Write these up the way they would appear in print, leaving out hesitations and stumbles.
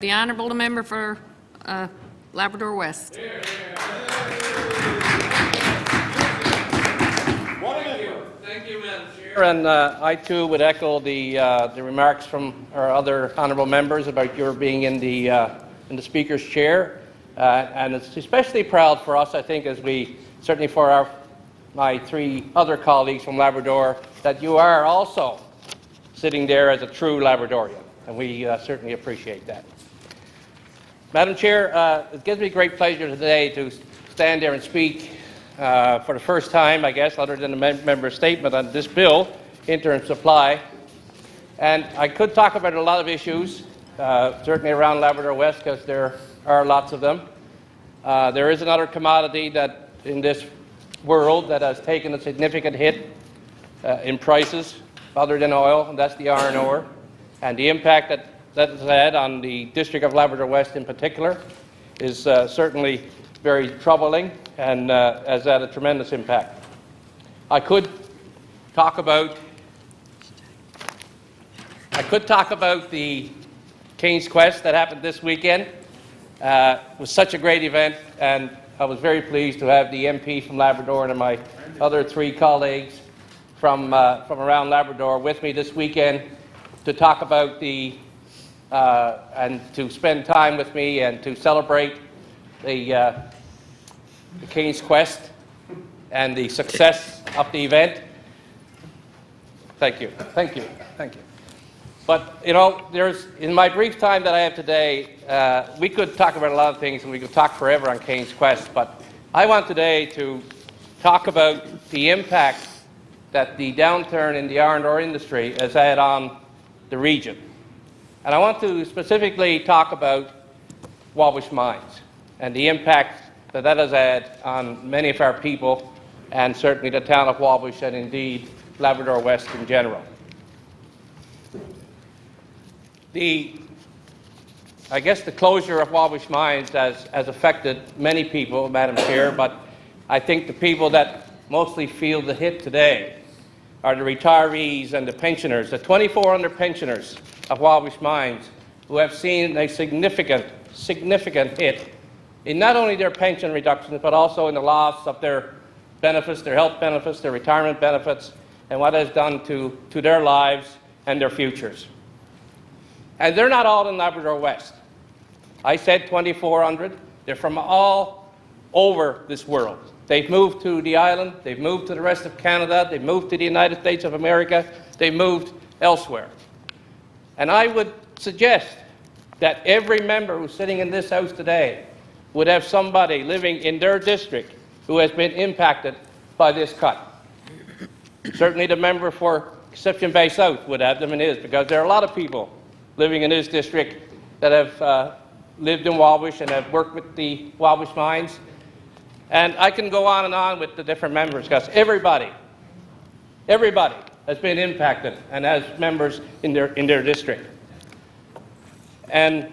The Honourable Member for Labrador West. Thank you, Madam Chair. And I too would echo the remarks from our other honourable members about your being in the Speaker's chair, and it's especially proud for us, I think, as we certainly for my three other colleagues from Labrador, that you are also sitting there as a true Labradorian, and we certainly appreciate that. Madam Chair, it gives me great pleasure today to stand there and speak for the first time, I guess, other than the member statement on this bill, Interim Supply. And I could talk about a lot of issues, certainly around Labrador West, because there are lots of them. There is another commodity that in this world that has taken a significant hit in prices other than oil, and that's the iron ore. And the impact that has had on the District of Labrador West in particular is certainly very troubling and has had a tremendous impact. I could talk about the King's Quest that happened this weekend. It was such a great event, and I was very pleased to have the MP from Labrador and my other three colleagues from around Labrador with me this weekend to talk about and to spend time with me and to celebrate the King's Quest and the success of the event. Thank you. Thank you. Thank you. But, you know, in my brief time that I have today, we could talk about a lot of things and we could talk forever on King's Quest, but I want today to talk about the impact that the downturn in the iron ore industry has had on the region. And I want to specifically talk about Wabush Mines and the impact that that has had on many of our people, and certainly the town of Wabush and indeed Labrador West in general. I guess the closure of Wabush Mines has affected many people, Madam Chair, but I think the people that mostly feel the hit today are the retirees and the pensioners, the 2,400 pensioners of Wabush Mines who have seen a significant hit in not only their pension reductions but also in the loss of their benefits, their health benefits, their retirement benefits, and what it has done to their lives and their futures. And they're not all in Labrador West. I said 2,400. They're from all over this world. They've moved to the island, they've moved to the rest of Canada, they've moved to the United States of America, they've moved elsewhere. And I would suggest that every member who's sitting in this House today would have somebody living in their district who has been impacted by this cut. Certainly the member for Exception Bay South would have them in his, because there are a lot of people living in his district that have lived in Wabush and have worked with the Wabush Mines. And I can go on with the different members, because everybody has been impacted and has members in their district. And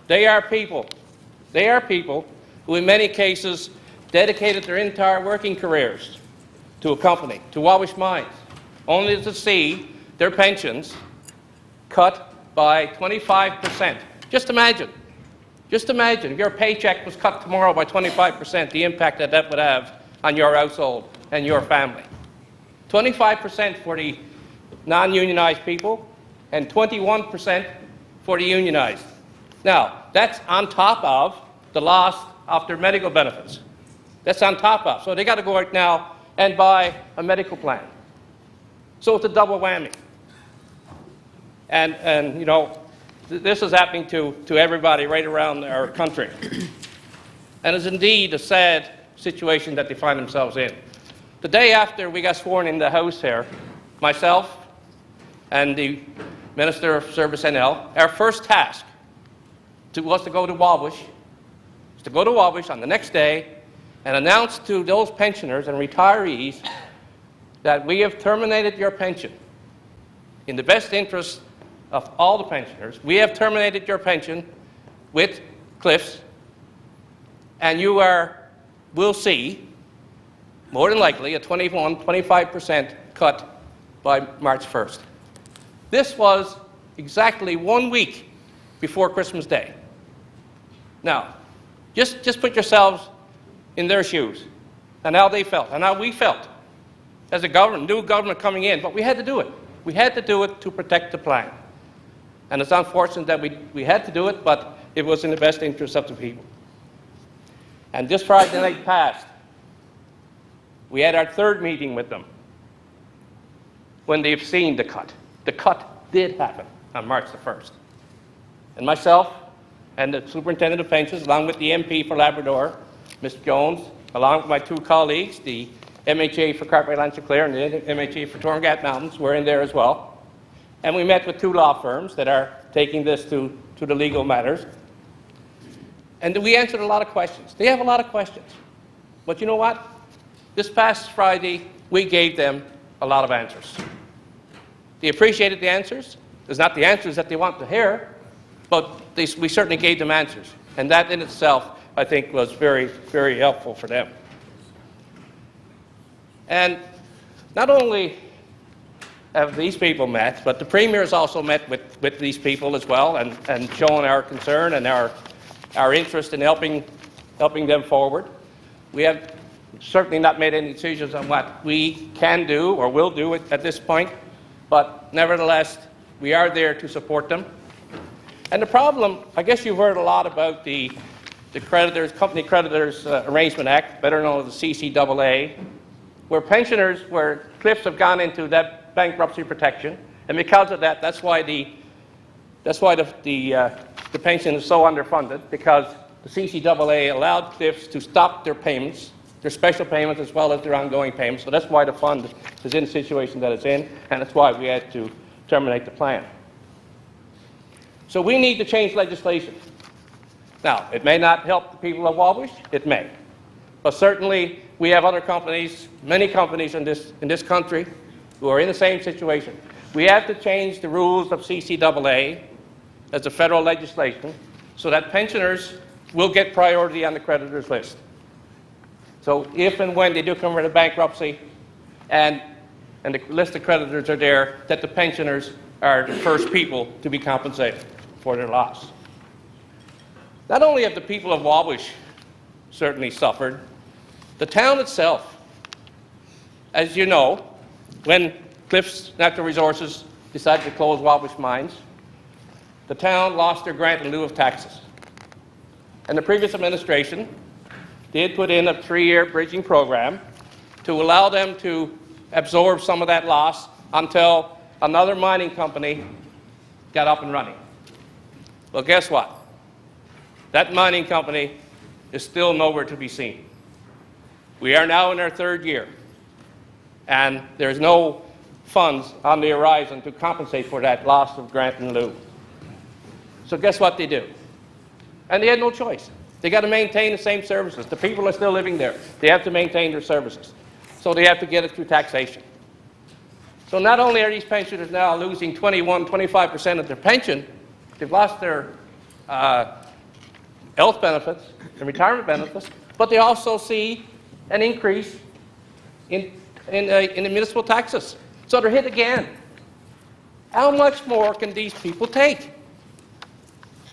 they are people who in many cases dedicated their entire working careers to a company, to Wabush Mines, only to see their pensions cut by 25%. Just imagine if your paycheck was cut tomorrow by 25%, the impact that that would have on your household and your family. 25% for the non-unionized people and 21% for the unionized. Now, that's on top of the loss of their medical benefits. That's on top of. So they got to go out now and buy a medical plan. So it's a double whammy. And you know, this is happening to everybody right around our country. And it's indeed a sad situation that they find themselves in. The day after we got sworn in the House here, myself and the Minister of Service NL, our first task was to go to Wabush, on the next day and announce to those pensioners and retirees that we have terminated your pension in the best interest of all the pensioners. We have terminated your pension with cliffs, and you will see, more than likely, a 25% cut by March 1st. This was exactly 1 week before Christmas Day. Now, just put yourselves in their shoes and how they felt and how we felt as a government, new government coming in, but we had to do it. We had to do it to protect the plan. And it's unfortunate that we had to do it, but it was in the best interest of the people. And this Friday night past, we had our third meeting with them when they've seen the cut. The cut did happen on March the 1st. And myself and the Superintendent of Pensions, along with the MP for Labrador, Mr. Jones, along with my two colleagues, the MHA for Cartwright Lanchiclair and the MHA for Torngat Mountains, were in there as well. And we met with two law firms that are taking this to the legal matters. And we answered a lot of questions. They have a lot of questions. But you know what? This past Friday, we gave them a lot of answers. They appreciated the answers. It's not the answers that they want to hear, but we certainly gave them answers. And that in itself, I think, was very, very helpful for them. And not only have these people met, but the Premier has also met with these people as well and shown our concern and our interest in helping them forward. We have certainly not made any decisions on what we can do or will do at this point, but nevertheless, we are there to support them. And the problem, I guess you've heard a lot about the creditors, Company Creditors Arrangement Act, better known as the CCAA, where pensioners, where cliffs have gone into that bankruptcy protection, and because of that, that's why the pension is so underfunded, because the CCAA allowed cliffs to stop their payments, their special payments as well as their ongoing payments. So that's why the fund is in the situation that it's in, and that's why we had to terminate the plan. So we need to change legislation. Now, it may not help the people of Wabush, it may. But certainly, we have other companies, many companies in this country who are in the same situation. We have to change the rules of CCAA as a federal legislation so that pensioners will get priority on the creditors list. So if and when they do come into bankruptcy and the list of creditors are there, that the pensioners are the first people to be compensated for their loss. Not only have the people of Wabush certainly suffered, the town itself, as you know, when Cliffs Natural Resources decided to close Wabush Mines, the town lost their grant in lieu of taxes. And the previous administration did put in a 3-year bridging program to allow them to absorb some of that loss until another mining company got up and running. Well, guess what? That mining company is still nowhere to be seen. We are now in our 3rd year, and there's no funds on the horizon to compensate for that loss of grant in lieu. So guess what they do? And they had no choice. They got to maintain the same services. The people are still living there. They have to maintain their services. So they have to get it through taxation. So not only are these pensioners now losing 25% of their pension, they've lost their health benefits and retirement benefits, but they also see an increase in the municipal taxes. So they're hit again. How much more can these people take?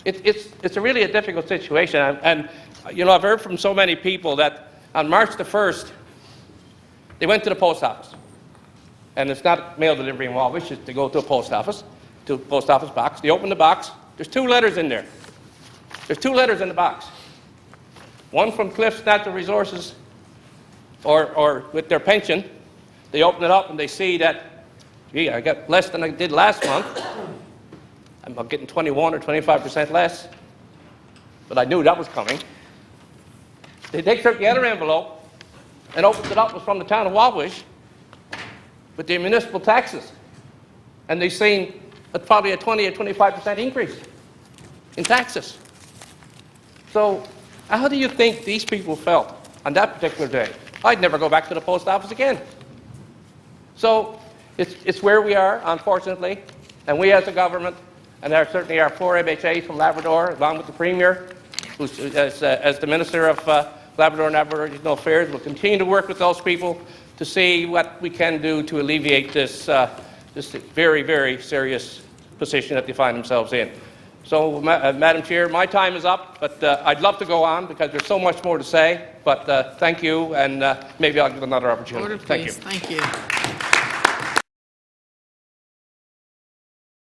It's really a difficult situation. And you know, I've heard from so many people that on March the 1st, they went to the post office. And it's not mail delivery in Wabush, it's to go to a post office box. They open the box. There's 2 letters in there. There's 2 letters in the box. One from Cliffs Natural Resources, or with their pension. They open it up and they see that, gee, I got less than I did last month. I'm getting 21 or 25% less. But I knew that was coming. They take the other envelope and opens it up. It was from the town of Wabush with their municipal taxes. And they've seen probably a 20 or 25% increase in taxes. So how do you think these people felt on that particular day? I'd never go back to the post office again. So it's where we are, unfortunately, and we as a government, and certainly our 4 MHAs from Labrador, along with the Premier, who's as the Minister of Labrador and Aboriginal Affairs, will continue to work with those people to see what we can do to alleviate this very, very serious position that they find themselves in. So, Madam Chair, my time is up, but I'd love to go on because there's so much more to say. But thank you, and maybe I'll get another opportunity. Order, Thank you. please. Thank you.